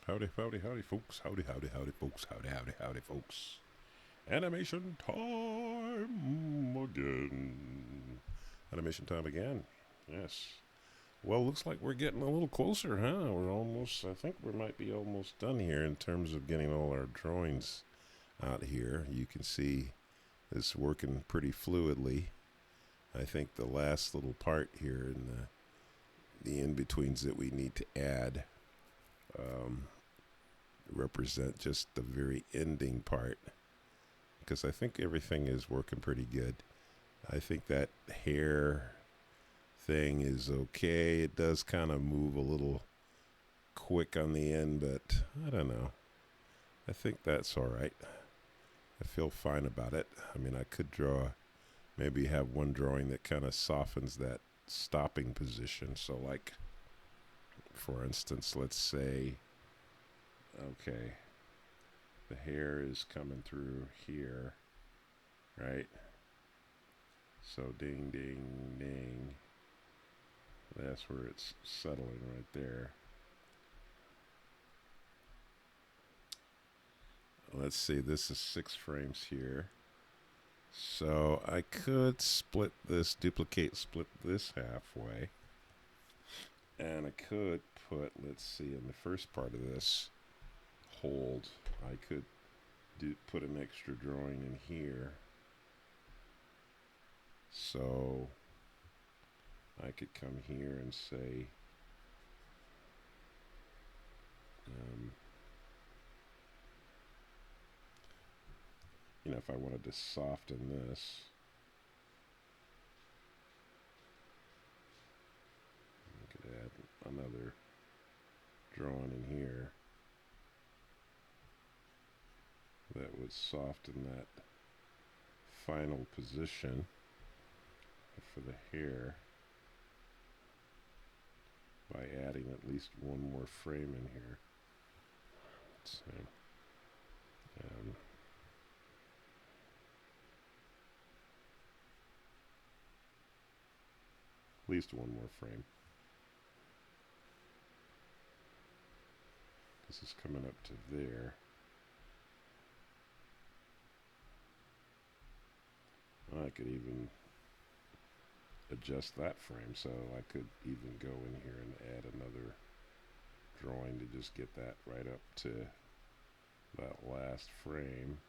howdy, howdy, howdy, folks. Howdy, howdy, howdy, folks. Howdy, howdy, howdy, folks. Animation time again. Animation time again. Yes. Well, looks like we're getting a little closer, huh? We're almost, I think we might be almost done here in terms of getting all our drawings out here. You can see it's working pretty fluidly. I think the last little part here in the in-betweens that we need to add um, represent just the very ending part, because I think everything is working pretty good. I think that hair thing is okay. It does kind of move a little quick on the end, but I don't know. I think that's all right. I feel fine about it. I mean, I could maybe have one drawing that kind of softens that stopping position. So, like, for instance, let's say, okay, the hair is coming through here, right? So ding, ding, ding. That's where it's settling right there. Let's see, this is 6 frames here. So I could split this halfway. And I could put, let's see, in the first part of this hold, I could put an extra drawing in here. So I could come here and say, if I wanted to soften this, I could add another drawing in here that would soften that final position for the hair by adding at least one more frame in here. So, at least one more frame. This is coming up to there. I could even adjust that frame, so I could even go in here and add another drawing to just get that right up to that last frame.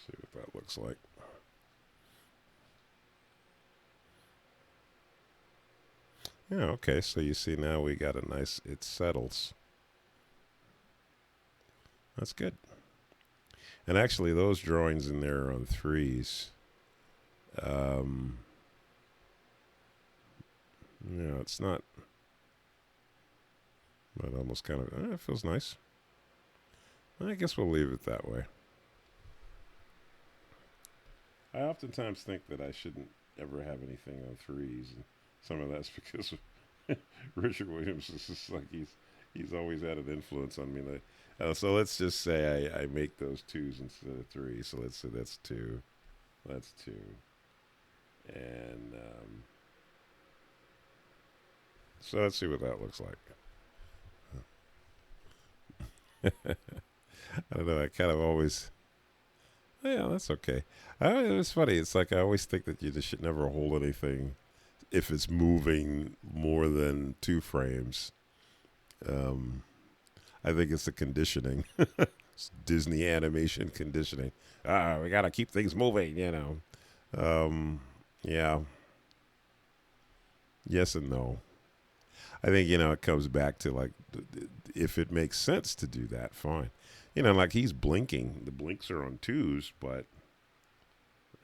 See what that looks like. Yeah, okay, so you see now we got a nice, it settles. That's good. And actually those drawings in there are on 3s. It's not, but almost kind of, it feels nice. I guess we'll leave it that way. I oftentimes think that I shouldn't ever have anything on 3s, and some of that's because Richard Williams is just like he's always had an influence on me. So let's just say I make those 2s instead of 3s. So let's say that's 2, that's 2, and so let's see what that looks like. I don't know. I kind of always. Yeah, that's okay. It's funny. It's like I always think that you just should never hold anything if it's moving more than 2 frames. I think it's the conditioning. It's Disney animation conditioning. We gotta keep things moving. Yeah. Yes and no. I think it comes back to like if it makes sense to do that, fine. Like he's blinking. The blinks are on 2s, but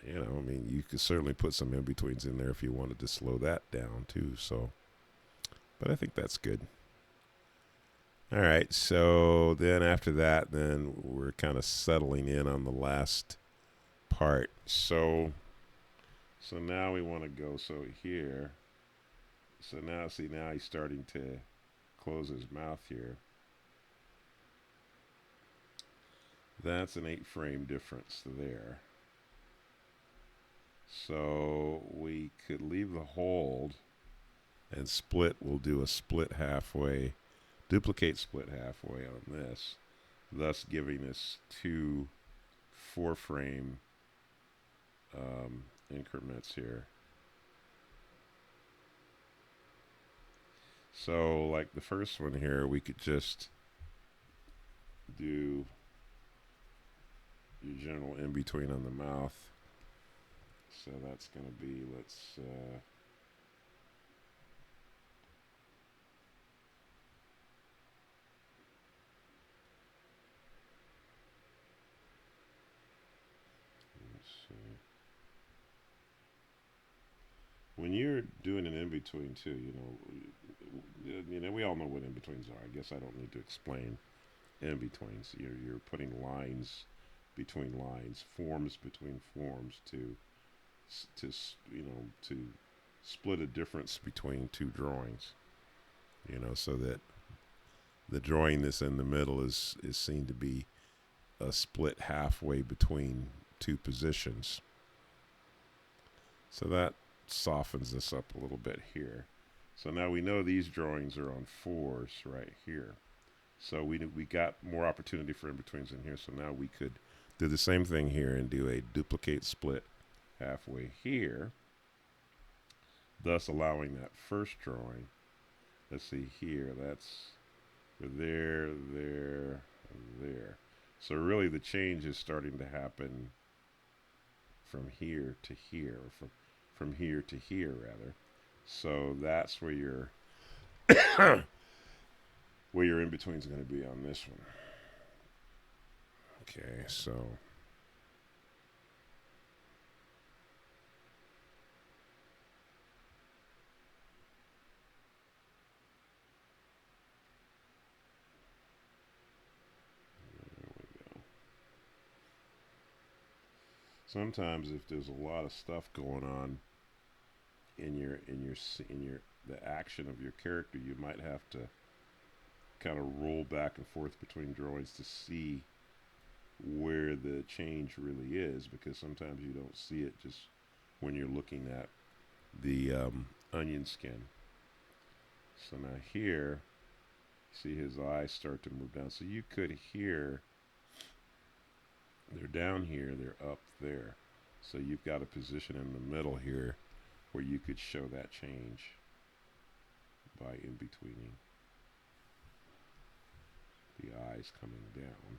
I mean, you could certainly put some in betweens in there if you wanted to slow that down too. So, but I think that's good. All right, so then after that, then we're kind of settling in on the last part. So now we want to go, so here, so now see, now he's starting to close his mouth here. That's an 8 frame difference there. So we could leave the hold and split. We'll do a split halfway, duplicate split halfway on this, thus giving us 2 4 frame increments here. So like the first one here, we could just do your general in between on the mouth. So that's going to be, let's see. When you're doing an in between too, we all know what in betweens are. I guess I don't need to explain in betweens. You're putting lines between lines, forms between forms to to split a difference between two drawings. So that the drawing that's in the middle is seen to be a split halfway between two positions. So that softens this up a little bit here. So now we know these drawings are on 4s right here. So we got more opportunity for in-betweens in here. So now we could do the same thing here and do a duplicate split halfway here, thus allowing that first drawing. Let's see here, that's there, there, there. So really the change is starting to happen from here to here, or from here to here rather. So that's where your where your in between is going to be on this one. Okay, so there we go. Sometimes if there's a lot of stuff going on in your the action of your character, you might have to kind of roll back and forth between drawings to see where the change really is, because sometimes you don't see it just when you're looking at the onion skin. So now here, see his eyes start to move down. So you could hear they're down here, they're up there. So you've got a position in the middle here where you could show that change by in betweening the eyes coming down.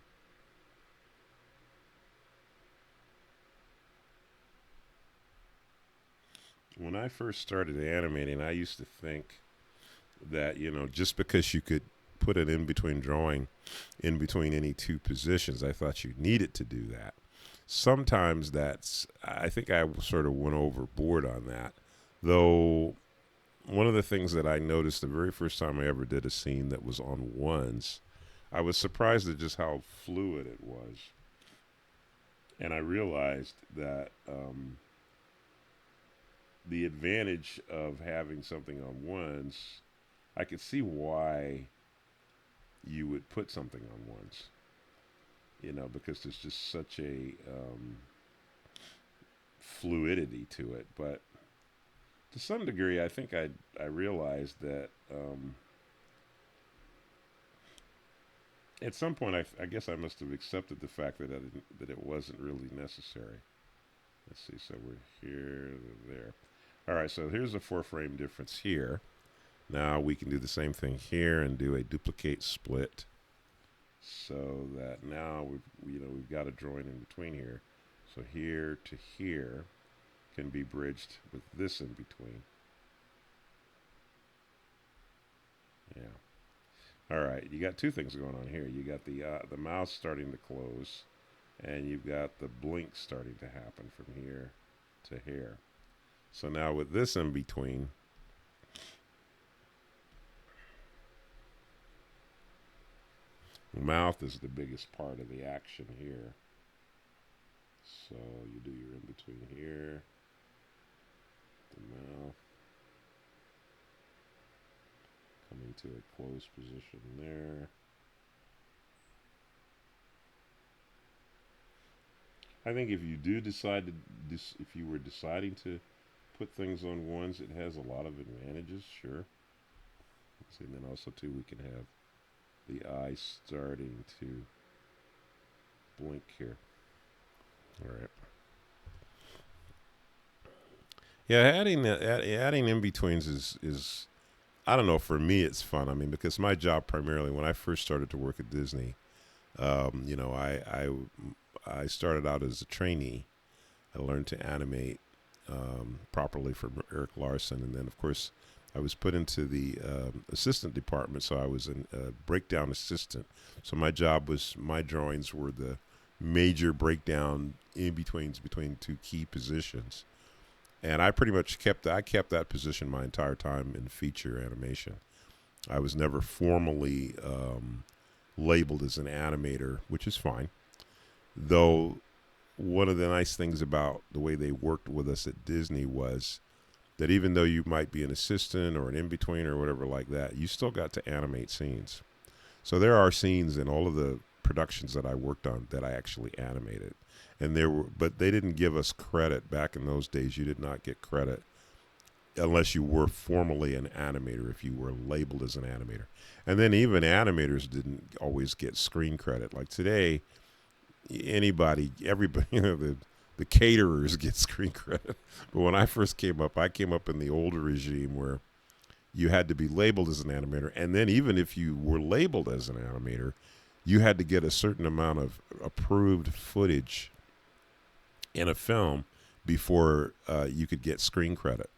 When I first started animating, I used to think that, just because you could put an in between drawing in between any two positions, I thought you needed to do that. Sometimes I think I sort of went overboard on that. Though, one of the things that I noticed the very first time I ever did a scene that was on ones, I was surprised at just how fluid it was. And I realized that the advantage of having something on ones, I could see why you would put something on ones. Because there's just such a fluidity to it. But to some degree, I think I realized that at some point, I guess I must have accepted the fact that that it wasn't really necessary. Let's see. So we're here, there. All right. So here's a 4 frame difference here. Now we can do the same thing here and do a duplicate split, so that now we've got a drawing in between here. So here to here can be bridged with this in between. Yeah. All right. You got two things going on here. You got the mouth starting to close, and you've got the blink starting to happen from here to here. So now with this in between, The mouth is the biggest part of the action here. So you do your in between here, the mouth, coming to a closed position there. I think if you do decide to, if you were deciding to put things on ones, it has a lot of advantages, sure. See, and then also too, we can have the eye starting to blink here. All right. Yeah, adding in betweens is I don't know. For me, it's fun. I mean, because my job primarily when I first started to work at Disney, you know, I started out as a trainee. I learned to animate properly from Eric Larson, and then of course I was put into the assistant department. So I was a breakdown assistant. So my drawings were the major breakdown in betweens between two key positions, and I pretty much kept that position my entire time in feature animation. I was never formally labeled as an animator, which is fine. Though one of the nice things about the way they worked with us at Disney was that even though you might be an assistant or an in between or whatever like that, you still got to animate scenes. So there are scenes in all of the productions that I worked on that I actually animated. But they didn't give us credit back in those days. You did not get credit unless you were formally an animator, if you were labeled as an animator. And then even animators didn't always get screen credit. Like today, everybody, the caterers get screen credit. But when I first came up, I came up in the older regime where you had to be labeled as an animator. And then even if you were labeled as an animator, you had to get a certain amount of approved footage in a film before you could get screen credit.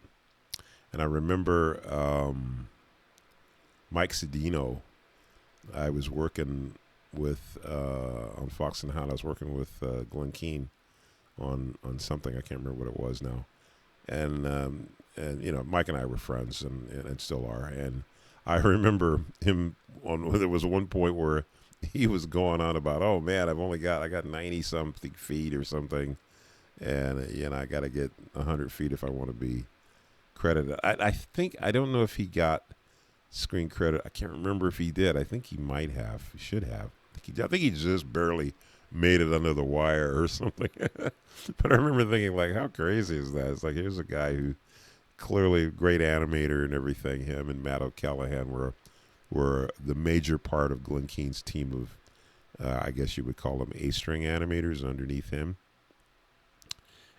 And I remember Mike Cedino. I was working with on Fox and Hound. I was working with Glenn Keane on something. I can't remember what it was now. And you know, Mike and I were friends and still are. And I remember him there was one point where he was going on about, oh man, I got 90 something feet or something, and you know I got to get 100 feet if I want to be credited. I think I don't know if he got screen credit. I can't remember if he did. I think he might have. He should have. I think he just barely made it under the wire or something. But I remember thinking, like, how crazy is that? It's like, here's a guy who clearly a great animator and everything. Him and Matt O'Callahan were the major part of Glenn Keane's team of, I guess you would call them A-string animators underneath him.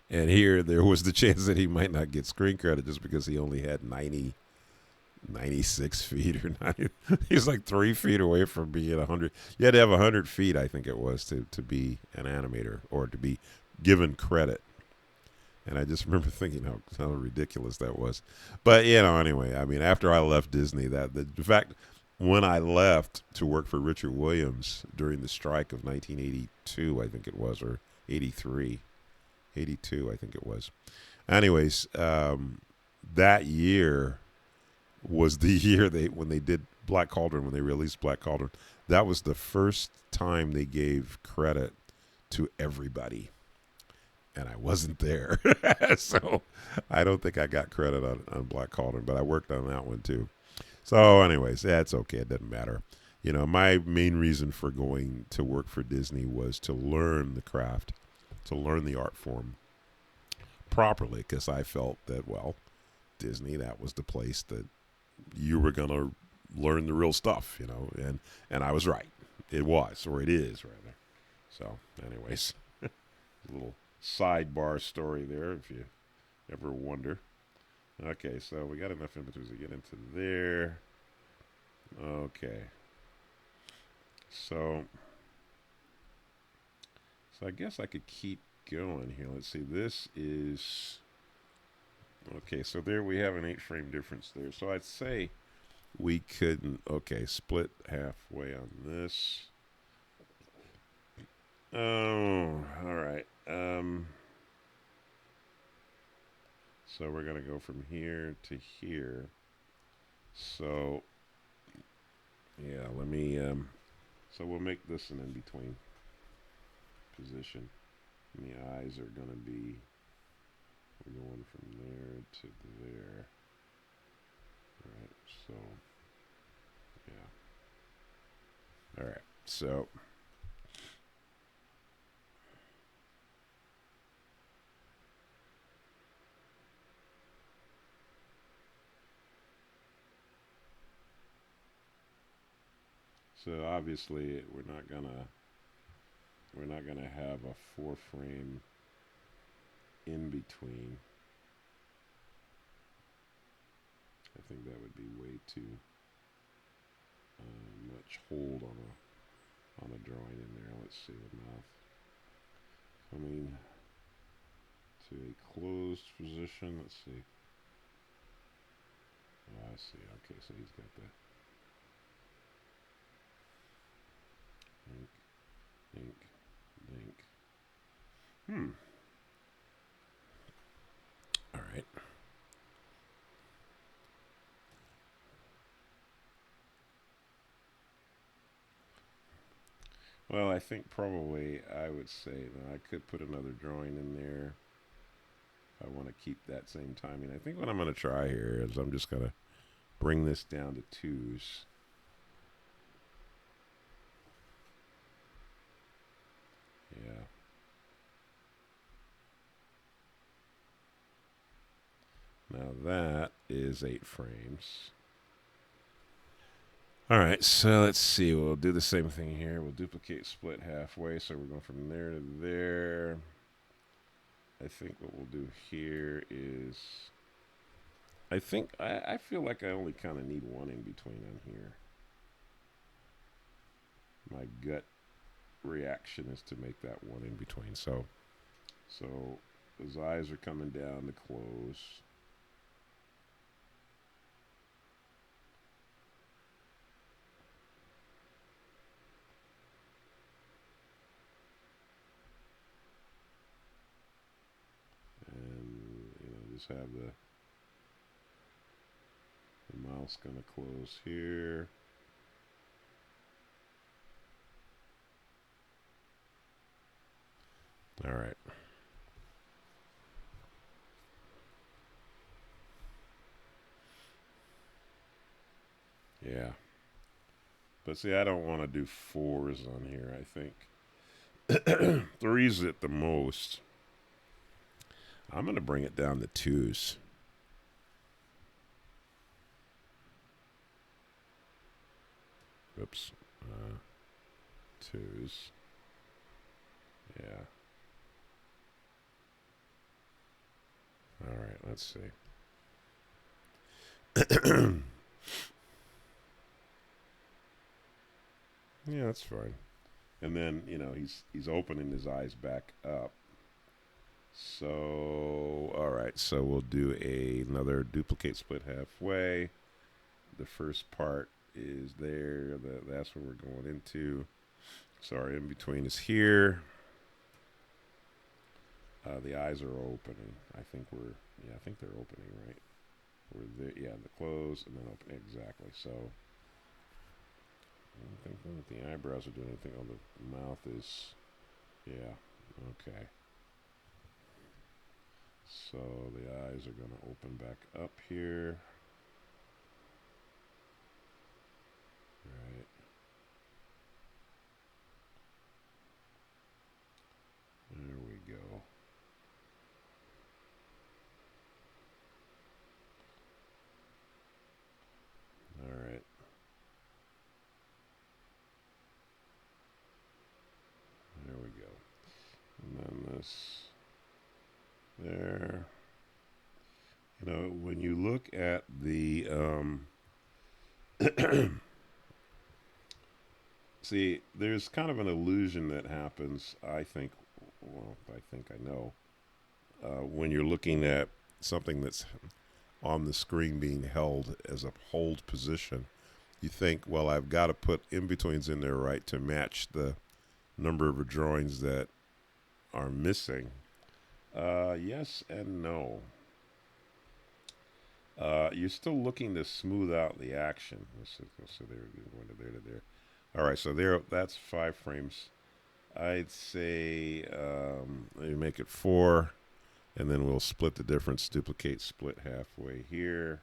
And here, there was the chance that he might not get screen credit just because he only had 96 feet or 90. He's like 3 feet away from being 100. You had to have 100 feet, I think it was, to be an animator or to be given credit. And I just remember thinking how ridiculous that was. But, you know, anyway, I mean, after I left Disney, in fact, when I left to work for Richard Williams during the strike of 1982, I think it was, or 83, 82, I think it was. Anyways, that year was the year when they did Black Cauldron, when they released Black Cauldron. That was the first time they gave credit to everybody. And I wasn't there. So I don't think I got credit on Black Cauldron, but I worked on that one too. So anyways, that's okay. It doesn't matter. You know, my main reason for going to work for Disney was to learn the craft, to learn the art form properly, because I felt that, well, Disney, that was the place that you were going to learn the real stuff, you know, and I was right. It was, or it is, rather. So anyways, a little sidebar story there, if you ever wonder. Okay, so we got enough in between to get into there. Okay. So I guess I could keep going here. Let's see. This is okay. So there we have an 8-frame difference there. So I'd say we couldn't. Okay, split halfway on this. Oh, all right. So we're gonna go from here to here. So yeah, let me So we'll make this an in-between position. And the eyes are going to be, we're going from there to there. Alright, so, yeah. Alright, so. So obviously we're not gonna have a 4-frame in between. I think that would be way too much hold on a drawing in there. Let's see the mouth coming to a closed position. Let's see. Oh, I see. Okay, so he's got the ink, ink, ink. All right. Well, I think probably I would say that I could put another drawing in there. I want to keep that same timing. I think what I'm going to try here is I'm just going to bring this down to 2s. Yeah. Now that is 8 frames. All right, so let's see. We'll do the same thing here. We'll duplicate split halfway. So we're going from there to there. I think what we'll do here is, I feel like I only kind of need one in between on here. My gut reaction is to make that one in between. So his eyes are coming down to close. And just have the mouth's gonna close here. All right. Yeah. But see, I don't want to do 4s on here. I think 3s at the most. I'm going to bring it down to 2s. Oops. 2s. Yeah. All right, let's see. Yeah, that's fine. And then, he's opening his eyes back up. So, all right. So we'll do another duplicate split halfway. The first part is there. That's what we're going into. So our in between is here. The eyes are opening. I think they're opening, right? We're there. Yeah, the close and then open. Exactly. So I don't think that the eyebrows are doing anything. Oh, the mouth is. Yeah. Okay. So the eyes are going to open back up here. Right. There we go. All right. There we go. And then this there. When you look at the see, there's kind of an illusion that happens. I think I know when you're looking at something that's on the screen being held as a hold position. You think, well, I've got to put in betweens in there, right, to match the number of drawings that are missing. Yes and no. You're still looking to smooth out the action. Let's see there, going to there to there. All right, so there, that's 5 frames. I'd say maybe make it 4, and then we'll split the difference, duplicate, split halfway here.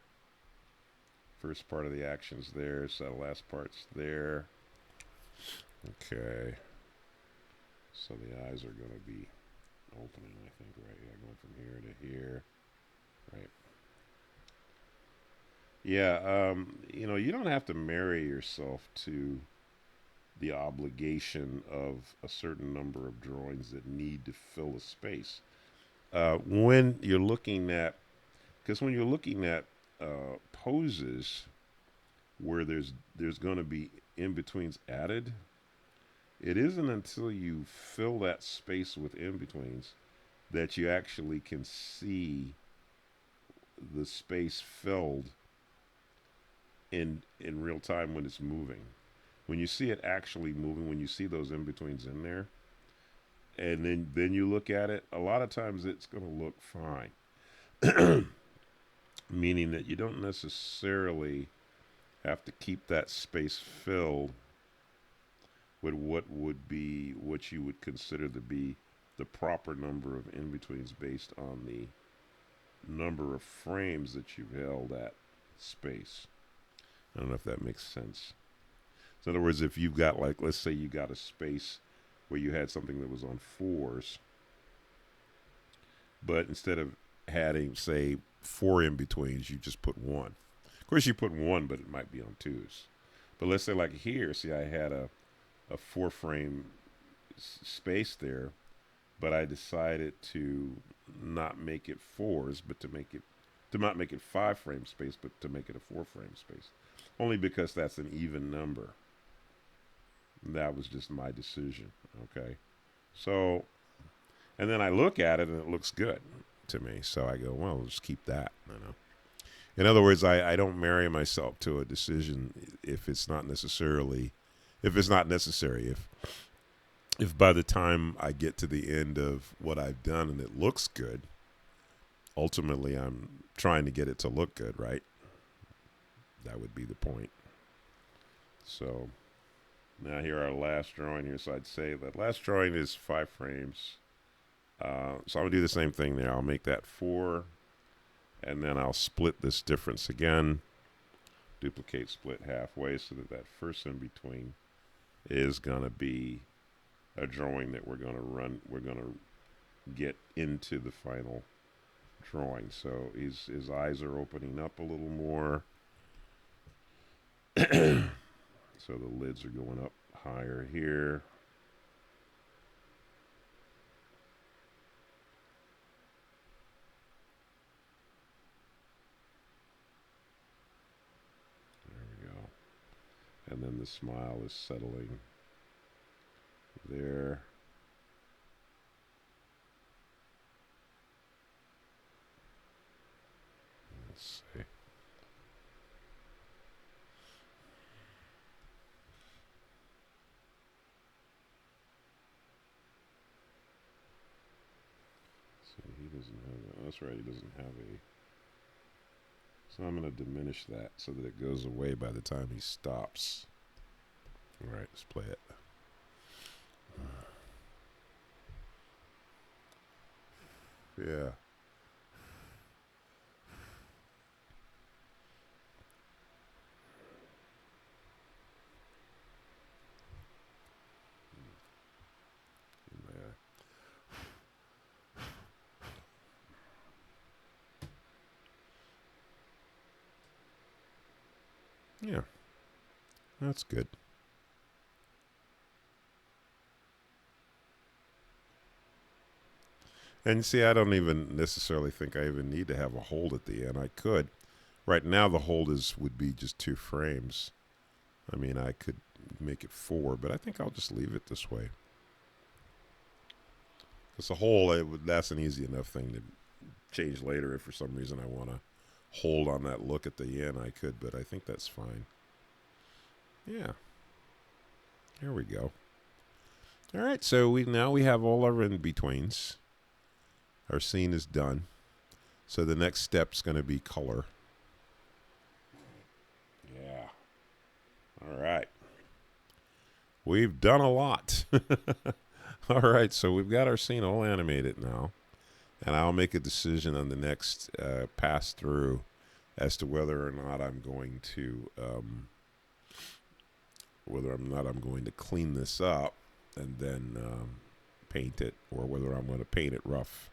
First part of the action's there, so the last part's there. Okay. So the eyes are going to be opening, I think, right? Yeah, going from here to here. Right. Yeah, you don't have to marry yourself to the obligation of a certain number of drawings that need to fill a space. When you're looking at, because when you're looking at poses where there's going to be in betweens added, it isn't until you fill that space with in betweens that you actually can see the space filled in real time when it's moving. When you see it actually moving, when you see those in betweens in there, and then you look at it, a lot of times it's going to look fine. Meaning that you don't necessarily have to keep that space filled with what you would consider to be the proper number of in betweens based on the number of frames that you've held at space. I don't know if that makes sense. So in other words, if you've got, like, let's say you got a space where you had something that was on 4s, but instead of having, say, 4 in betweens, you just put 1. Of course, you put 1, but it might be on 2s. But let's say, like here, see, I had a 4-frame space there, but I decided to not make it 4s, but to not make it 5-frame space, but to make it a 4-frame space, only because that's an even number. That was just my decision. Okay, so and then I look at it and it looks good to me, so I go, well, let's keep that. In other words, I don't marry myself to a decision if it's not necessarily, if it's not necessary. If by the time I get to the end of what I've done and it looks good, ultimately I'm trying to get it to look good, right? That would be the point. So now here our last drawing here. So I'd say that last drawing is 5 frames. So I'm gonna do the same thing there. I'll make that 4, and then I'll split this difference again. Duplicate, split halfway, so that first in between is gonna be a drawing that we're gonna run. We're gonna get into the final drawing. So his eyes are opening up a little more. So the lids are going up higher here. There we go. And then the smile is settling there. Let's see. So he doesn't have, that's right, he doesn't have a, so I'm going to diminish that so that it goes away by the time he stops. All right, let's play it. Yeah. Yeah, that's good. And see, I don't even necessarily think I even need to have a hold at the end. I could. Right now, the hold would be just 2 frames. I mean, I could make it 4, but I think I'll just leave it this way. Because the hold, that's an easy enough thing to change later if for some reason I want to hold on that look at the end. I could, but I think that's fine. Yeah. Here we go. All right, so we have all our in-betweens. Our scene is done. So the next step's going to be color. Yeah. All right. we've done a lot. All right, so we've got our scene all animated now, and I'll make a decision on the next pass through as to whether or not I'm going to clean this up and then paint it, or whether I'm going to paint it rough.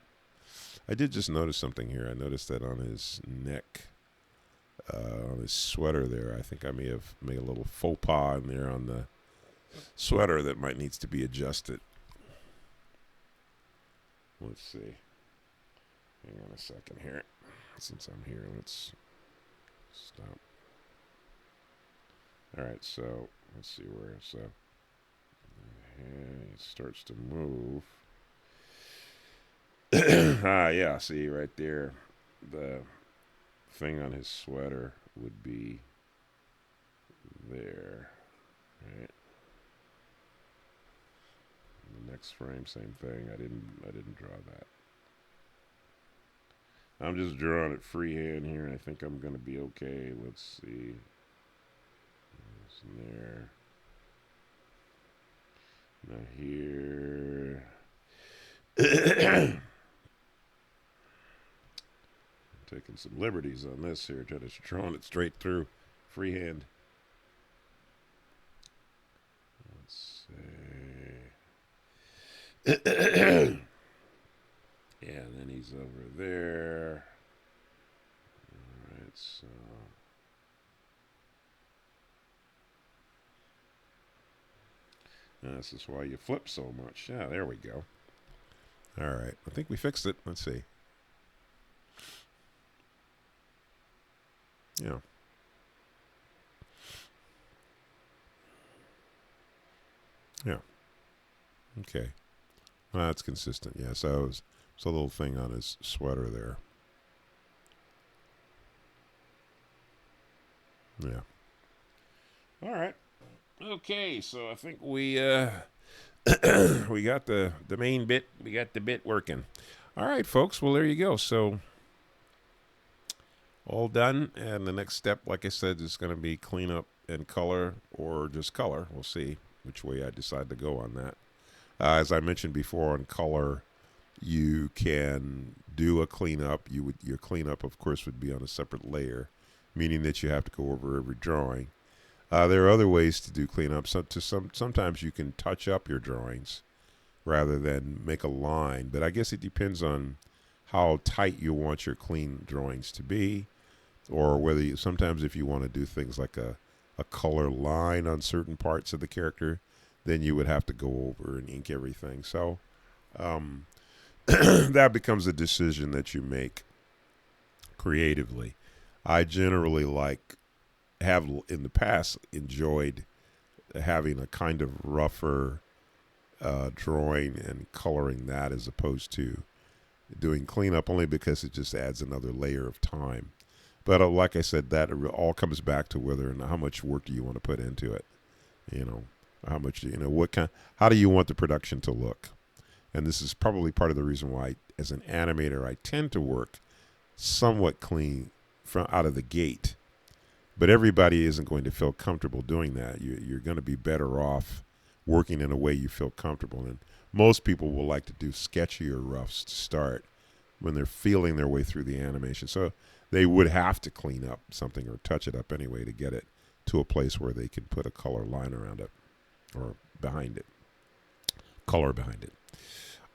I did just notice something here. I noticed that on his neck, on his sweater there, I think I may have made a little faux pas in there on the sweater that might needs to be adjusted. Let's see. Hang on a second here. Since I'm here, let's stop. All right, so let's see where. So it starts to move. Yeah, see right there, the thing on his sweater would be there, right? The next frame, same thing. I didn't draw that. I'm just drawing it freehand here, and I think I'm gonna be okay. Let's see. It's there. Now here. Taking some liberties on this here, just drawing it straight through, freehand. Let's see. Yeah, and then he's over there. All right, so. This is why you flip so much. Yeah, there we go. All right, I think we fixed it. Let's see. Yeah. Yeah. Okay. Well, that's consistent. Yeah, so it's a little thing on his sweater there. Yeah. All right. Okay, so I think we we got the main bit. We got the bit working. All right, folks. Well, there you go. So all done, and the next step, like I said, is going to be cleanup and color, or just color. We'll see which way I decide to go on that. As I mentioned before, on color, you can do a cleanup. Your cleanup, of course, would be on a separate layer, meaning that you have to go over every drawing. There are other ways to do cleanup. Sometimes you can touch up your drawings rather than make a line, but I guess it depends on how tight you want your clean drawings to be, or whether sometimes if you want to do things like a color line on certain parts of the character, then you would have to go over and ink everything. So that becomes a decision that you make creatively. I generally have in the past enjoyed having a kind of rougher drawing and coloring that, as opposed to doing cleanup, only because it just adds another layer of time. But like I said, that all comes back to whether and how much work do you want to put into it. How much, how do you want the production to look? And this is probably part of the reason why, as an animator, I tend to work somewhat clean from out of the gate. But everybody isn't going to feel comfortable doing that. You're going to be better off working in a way you feel comfortable in. Most people will like to do sketchier roughs to start when they're feeling their way through the animation. So they would have to clean up something or touch it up anyway to get it to a place where they can put a color line around it or behind it, color behind it.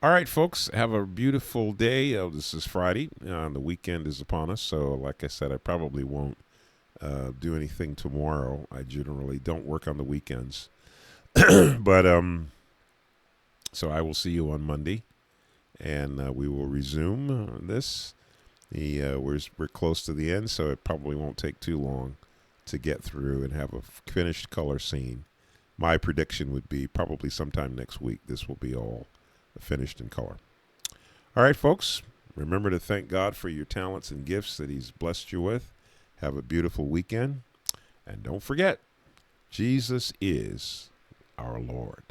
All right, folks, have a beautiful day. This is Friday. The weekend is upon us. So like I said, I probably won't do anything tomorrow. I generally don't work on the weekends. But so I will see you on Monday, and we will resume this. We're close to the end, so it probably won't take too long to get through and have a finished color scene. My prediction would be probably sometime next week this will be all finished in color. All right, folks, remember to thank God for your talents and gifts that He's blessed you with. Have a beautiful weekend, and don't forget, Jesus is our Lord.